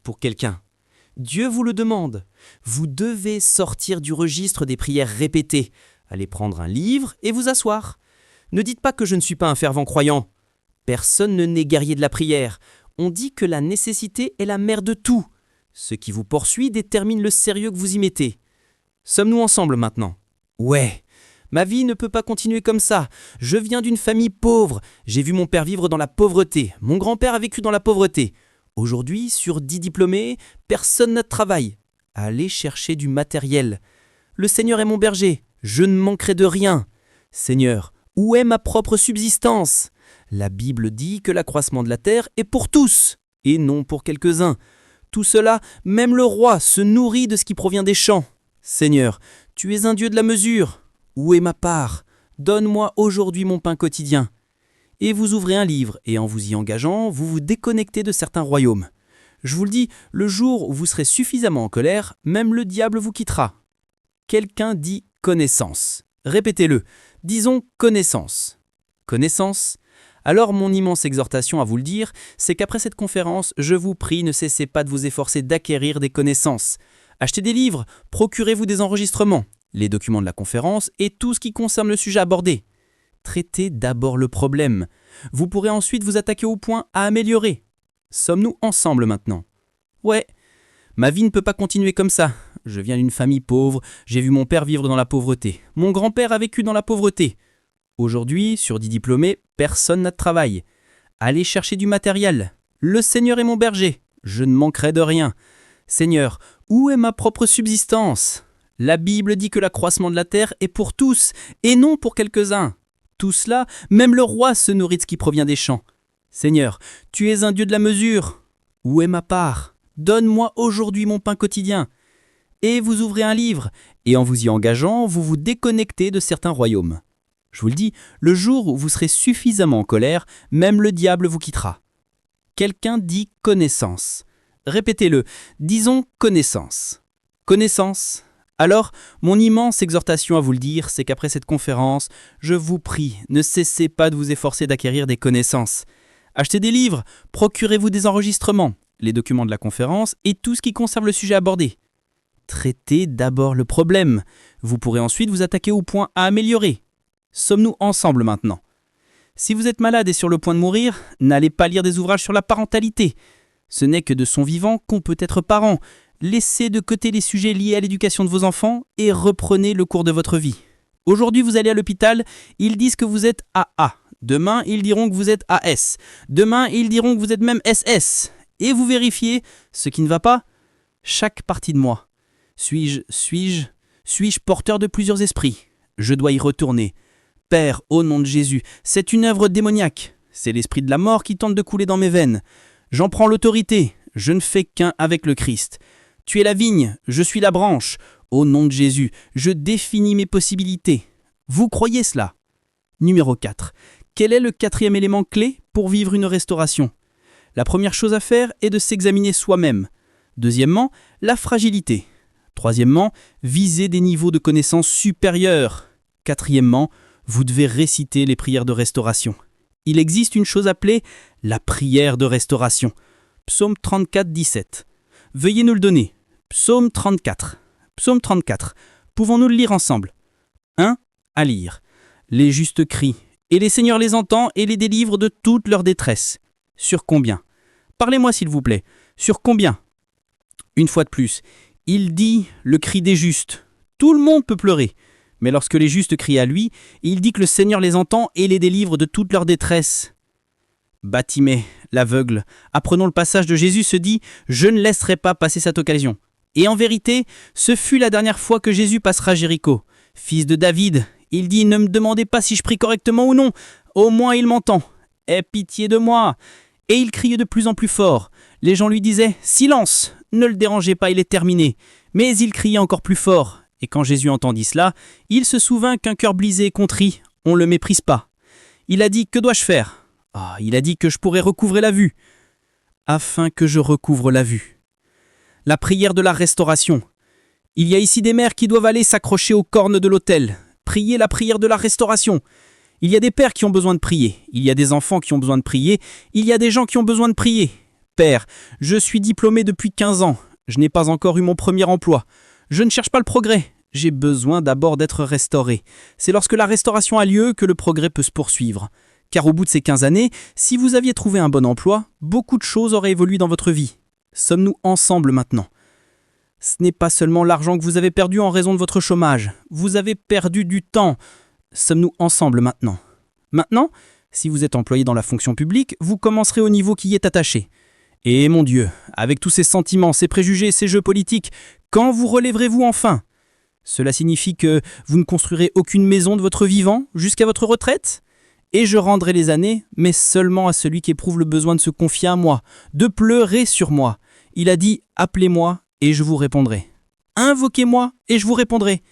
pour quelqu'un. Dieu vous le demande. Vous devez sortir du registre des prières répétées, aller prendre un livre et vous asseoir. Ne dites pas que je ne suis pas un fervent croyant. Personne ne naît guerrier de la prière. On dit que la nécessité est la mère de tout. Ce qui vous poursuit détermine le sérieux que vous y mettez. Sommes-nous ensemble maintenant? Ouais. Ma vie ne peut pas continuer comme ça. Je viens d'une famille pauvre. J'ai vu mon père vivre dans la pauvreté. Mon grand-père a vécu dans la pauvreté. Aujourd'hui, sur 10 diplômés, personne n'a de travail. Allez chercher du matériel. Le Seigneur est mon berger. Je ne manquerai de rien. Seigneur, où est ma propre subsistance? La Bible dit que l'accroissement de la terre est pour tous, et non pour quelques-uns. Tout cela, même le roi, se nourrit de ce qui provient des champs. Seigneur, tu es un Dieu de la mesure. Où est ma part? Donne-moi aujourd'hui mon pain quotidien. Et vous ouvrez un livre, et en vous y engageant, vous vous déconnectez de certains royaumes. Je vous le dis, le jour où vous serez suffisamment en colère, même le diable vous quittera. Quelqu'un dit connaissance. Répétez-le. Disons connaissance. Connaissance? Alors mon immense exhortation à vous le dire, c'est qu'après cette conférence, je vous prie, ne cessez pas de vous efforcer d'acquérir des connaissances. Achetez des livres, procurez-vous des enregistrements, les documents de la conférence et tout ce qui concerne le sujet abordé. Traitez d'abord le problème. Vous pourrez ensuite vous attaquer au point à améliorer. Sommes-nous ensemble maintenant? Ouais. Ma vie ne peut pas continuer comme ça. Je viens d'une famille pauvre, j'ai vu mon père vivre dans la pauvreté. Mon grand-père a vécu dans la pauvreté. Aujourd'hui, sur 10 diplômés, personne n'a de travail. Allez chercher du matériel. Le Seigneur est mon berger. Je ne manquerai de rien. Seigneur, où est ma propre subsistance? La Bible dit que l'accroissement de la terre est pour tous, et non pour quelques-uns. Tout cela, même le roi se nourrit de ce qui provient des champs. Seigneur, tu es un Dieu de la mesure. Où est ma part? Donne-moi aujourd'hui mon pain quotidien. Et vous ouvrez un livre, et en vous y engageant, vous vous déconnectez de certains royaumes. Je vous le dis, le jour où vous serez suffisamment en colère, même le diable vous quittera. Quelqu'un dit connaissance. Répétez-le, disons connaissance. Connaissance. Alors, mon immense exhortation à vous le dire, c'est qu'après cette conférence, je vous prie, ne cessez pas de vous efforcer d'acquérir des connaissances. Achetez des livres, procurez-vous des enregistrements, les documents de la conférence et tout ce qui concerne le sujet abordé. Traitez d'abord le problème. Vous pourrez ensuite vous attaquer au point à améliorer. Sommes-nous ensemble maintenant? Si vous êtes malade et sur le point de mourir, n'allez pas lire des ouvrages sur la parentalité. Ce n'est que de son vivant qu'on peut être parent. Laissez de côté les sujets liés à l'éducation de vos enfants et reprenez le cours de votre vie. Aujourd'hui, vous allez à l'hôpital, ils disent que vous êtes AA. Demain, ils diront que vous êtes AS. Demain, ils diront que vous êtes même SS. Et vous vérifiez ce qui ne va pas. Chaque partie de moi. Suis-je porteur de plusieurs esprits? Je dois y retourner. Père, au nom de Jésus, c'est une œuvre démoniaque. C'est l'esprit de la mort qui tente de couler dans mes veines. J'en prends l'autorité. Je ne fais qu'un avec le Christ. Tu es la vigne, je suis la branche. Au nom de Jésus, je définis mes possibilités. Vous croyez cela? Numéro 4. Quel est le 4e élément clé pour vivre une restauration? La première chose à faire est de s'examiner soi-même. Deuxièmement, la fragilité. Troisièmement, viser des niveaux de connaissances supérieurs. Quatrièmement, vous devez réciter les prières de restauration. Il existe une chose appelée la prière de restauration. Psaume 34, 17. Veuillez nous le donner. Psaume 34. Psaume 34. Pouvons-nous le lire ensemble? 1. À lire. Les justes crient, et les seigneurs les entendent et les délivrent de toute leur détresse. Sur combien? Parlez-moi s'il vous plaît. Sur combien? Une fois de plus, il dit le cri des justes. Tout le monde peut pleurer. Mais lorsque les justes crient à lui, il dit que le Seigneur les entend et les délivre de toute leur détresse. Batimée, l'aveugle, apprenons le passage de Jésus, se dit « Je ne laisserai pas passer cette occasion ». Et en vérité, ce fut la dernière fois que Jésus passera Jéricho. Fils de David, il dit « Ne me demandez pas si je prie correctement ou non, au moins il m'entend. Aie pitié de moi ». Et il criait de plus en plus fort. Les gens lui disaient « Silence, ne le dérangez pas, il est terminé ». Mais il criait encore plus fort. Et quand Jésus entendit cela, il se souvint qu'un cœur brisé et contrit, on ne le méprise pas. Il a dit « Que dois-je faire ?» Il a dit que je pourrais recouvrer la vue. Afin que je recouvre la vue. La prière de la restauration. Il y a ici des mères qui doivent aller s'accrocher aux cornes de l'autel. Prier la prière de la restauration. Il y a des pères qui ont besoin de prier. Il y a des enfants qui ont besoin de prier. Il y a des gens qui ont besoin de prier. Père, je suis diplômé depuis 15 ans. Je n'ai pas encore eu mon premier emploi. Je ne cherche pas le progrès. J'ai besoin d'abord d'être restauré. C'est lorsque la restauration a lieu que le progrès peut se poursuivre. Car au bout de ces 15 années, si vous aviez trouvé un bon emploi, beaucoup de choses auraient évolué dans votre vie. Sommes-nous ensemble maintenant ? Ce n'est pas seulement l'argent que vous avez perdu en raison de votre chômage. Vous avez perdu du temps. Sommes-nous ensemble maintenant ? Maintenant, si vous êtes employé dans la fonction publique, vous commencerez au niveau qui y est attaché. Et mon Dieu, avec tous ces sentiments, ces préjugés, ces jeux politiques, quand vous relèverez-vous enfin ? Cela signifie que vous ne construirez aucune maison de votre vivant jusqu'à votre retraite ? Et je rendrai les années, mais seulement à celui qui éprouve le besoin de se confier à moi, de pleurer sur moi. Il a dit « Appelez-moi et je vous répondrai. Invoquez-moi et je vous répondrai. »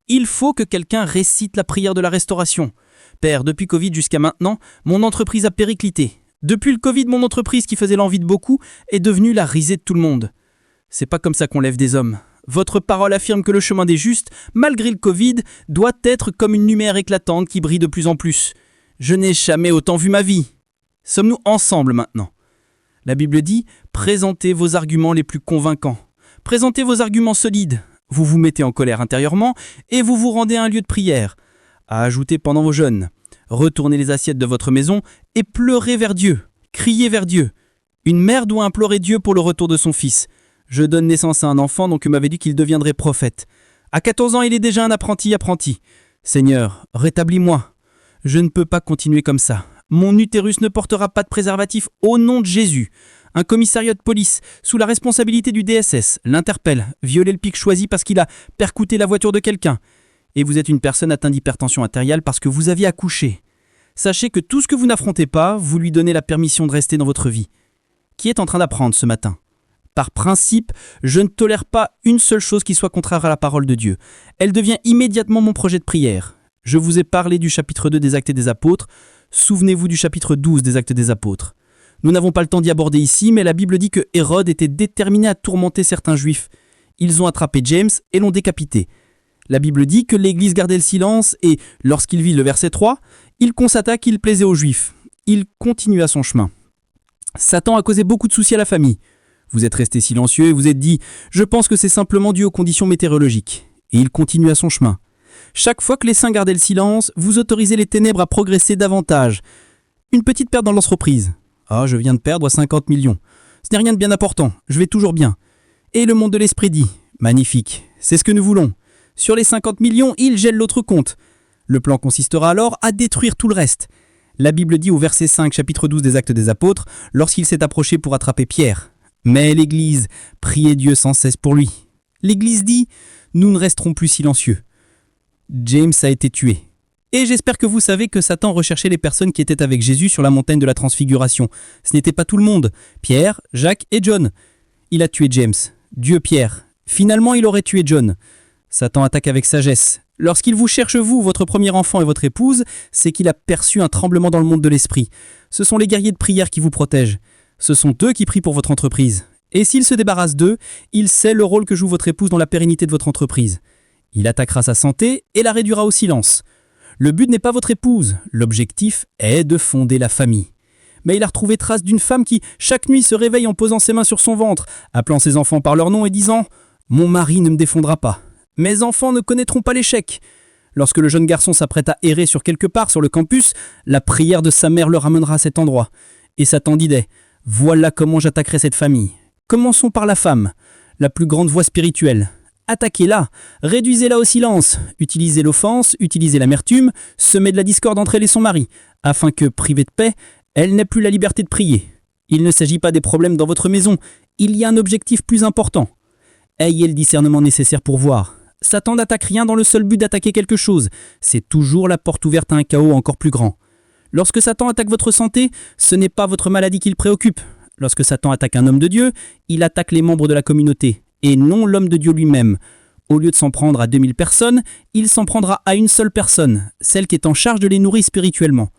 Il faut que quelqu'un récite la prière de la restauration. Père, depuis Covid jusqu'à maintenant, mon entreprise a périclité. Depuis le Covid, mon entreprise qui faisait l'envie de beaucoup est devenue la risée de tout le monde. C'est pas comme ça qu'on lève des hommes. Votre parole affirme que le chemin des justes, malgré le Covid, doit être comme une lumière éclatante qui brille de plus en plus. Je n'ai jamais autant vu ma vie. Sommes-nous ensemble maintenant ? La Bible dit « Présentez vos arguments les plus convaincants. Présentez vos arguments solides. Vous vous mettez en colère intérieurement et vous vous rendez à un lieu de prière. À ajouter pendant vos jeûnes. Retournez les assiettes de votre maison et pleurez vers Dieu. Criez vers Dieu. Une mère doit implorer Dieu pour le retour de son fils. Je donne naissance à un enfant dont on m'avait dit qu'il deviendrait prophète. À 14 ans, il est déjà un apprenti. Seigneur, rétablis-moi. Je ne peux pas continuer comme ça. Mon utérus ne portera pas de préservatif au nom de Jésus. Un commissariat de police, sous la responsabilité du DSS, l'interpelle, violer le pic choisi parce qu'il a percuté la voiture de quelqu'un. Et vous êtes une personne atteinte d'hypertension artérielle parce que vous aviez accouché. Sachez que tout ce que vous n'affrontez pas, vous lui donnez la permission de rester dans votre vie. Qui est en train d'apprendre ce matin ? Par principe, je ne tolère pas une seule chose qui soit contraire à la parole de Dieu. Elle devient immédiatement mon projet de prière. Je vous ai parlé du chapitre 2 des Actes des Apôtres. Souvenez-vous du chapitre 12 des Actes des Apôtres. Nous n'avons pas le temps d'y aborder ici, mais la Bible dit que Hérode était déterminé à tourmenter certains Juifs. Ils ont attrapé James et l'ont décapité. La Bible dit que l'Église gardait le silence et, lorsqu'il vit le verset 3, il constata qu'il plaisait aux Juifs. Il continua son chemin. Satan a causé beaucoup de soucis à la famille. Vous êtes resté silencieux et vous êtes dit « Je pense que c'est simplement dû aux conditions météorologiques ». Et il continua son chemin. Chaque fois que les saints gardaient le silence, vous autorisez les ténèbres à progresser davantage. Une petite perte dans l'entreprise. « Ah, je viens de perdre 50 millions. Ce n'est rien de bien important, je vais toujours bien. » Et le monde de l'esprit dit « Magnifique, c'est ce que nous voulons. » Sur les 50 millions, il gèle l'autre compte. Le plan consistera alors à détruire tout le reste. La Bible dit au verset 5, chapitre 12 des Actes des Apôtres, lorsqu'il s'est approché pour attraper Pierre. Mais l'Église priait Dieu sans cesse pour lui. L'Église dit « Nous ne resterons plus silencieux. » James a été tué. Et j'espère que vous savez que Satan recherchait les personnes qui étaient avec Jésus sur la montagne de la Transfiguration. Ce n'était pas tout le monde. Pierre, Jacques et John. Il a tué James. Dieu Pierre. Finalement, il aurait tué John. Satan attaque avec sagesse. Lorsqu'il vous cherche, vous, votre premier enfant et votre épouse, c'est qu'il a perçu un tremblement dans le monde de l'esprit. Ce sont les guerriers de prière qui vous protègent. Ce sont eux qui prient pour votre entreprise. Et s'il se débarrasse d'eux, il sait le rôle que joue votre épouse dans la pérennité de votre entreprise. Il attaquera sa santé et la réduira au silence. Le but n'est pas votre épouse, l'objectif est de fonder la famille. Mais il a retrouvé trace d'une femme qui, chaque nuit, se réveille en posant ses mains sur son ventre, appelant ses enfants par leur nom et disant « Mon mari ne me défendra pas. Mes enfants ne connaîtront pas l'échec. » Lorsque le jeune garçon s'apprête à errer sur quelque part sur le campus, la prière de sa mère le ramènera à cet endroit. Et Satan disait « Voilà comment j'attaquerai cette famille. Commençons par la femme, la plus grande voix spirituelle. Attaquez-la, réduisez-la au silence, utilisez l'offense, utilisez l'amertume, semez de la discorde entre elle et son mari, afin que, privée de paix, elle n'ait plus la liberté de prier. Il ne s'agit pas des problèmes dans votre maison, il y a un objectif plus important. Ayez le discernement nécessaire pour voir. Satan n'attaque rien dans le seul but d'attaquer quelque chose, c'est toujours la porte ouverte à un chaos encore plus grand. Lorsque Satan attaque votre santé, ce n'est pas votre maladie qui le préoccupe. Lorsque Satan attaque un homme de Dieu, il attaque les membres de la communauté, et non l'homme de Dieu lui-même. Au lieu de s'en prendre à 2000 personnes, il s'en prendra à une seule personne, celle qui est en charge de les nourrir spirituellement.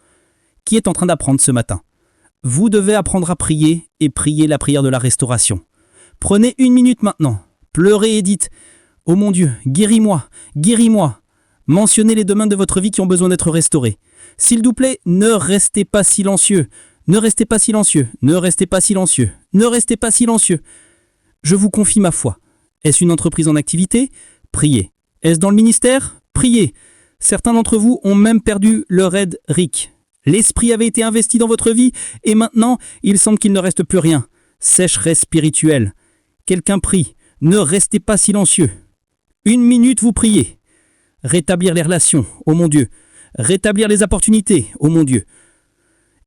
Qui est en train d'apprendre ce matin ? Vous devez apprendre à prier et prier la prière de la restauration. Prenez 1 minute maintenant, pleurez et dites « Oh mon Dieu, guéris-moi, guéris-moi » Mentionnez les domaines de votre vie qui ont besoin d'être restaurés. S'il vous plaît, ne restez pas silencieux. Ne restez pas silencieux, ne restez pas silencieux, ne restez pas silencieux. Je vous confie ma foi. Est-ce une entreprise en activité? Priez. Est-ce dans le ministère? Priez. Certains d'entre vous ont même perdu leur aide RIC. L'esprit avait été investi dans votre vie et maintenant, il semble qu'il ne reste plus rien. Sécheresse spirituelle. Quelqu'un prie. Ne restez pas silencieux. 1 minute, vous priez. Rétablir les relations, ô mon Dieu. Rétablir les opportunités, ô mon Dieu.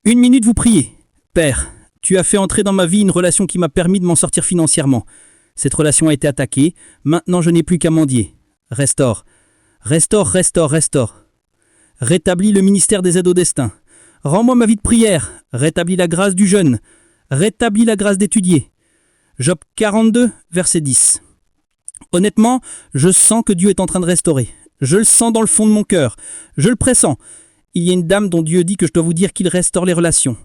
1 minute, vous priez. Père, tu as fait entrer dans ma vie une relation qui m'a permis de m'en sortir financièrement. Cette relation a été attaquée. Maintenant, je n'ai plus qu'à mendier. Restaure. Restaure, restaure, restaure. Rétablis le ministère des aides au destin. Rends-moi ma vie de prière. Rétablis la grâce du jeûne. Rétablis la grâce d'étudier. Job 42, verset 10. Honnêtement, je sens que Dieu est en train de restaurer. Je le sens dans le fond de mon cœur. Je le pressens. Il y a une dame dont Dieu dit que je dois vous dire qu'il restaure les relations.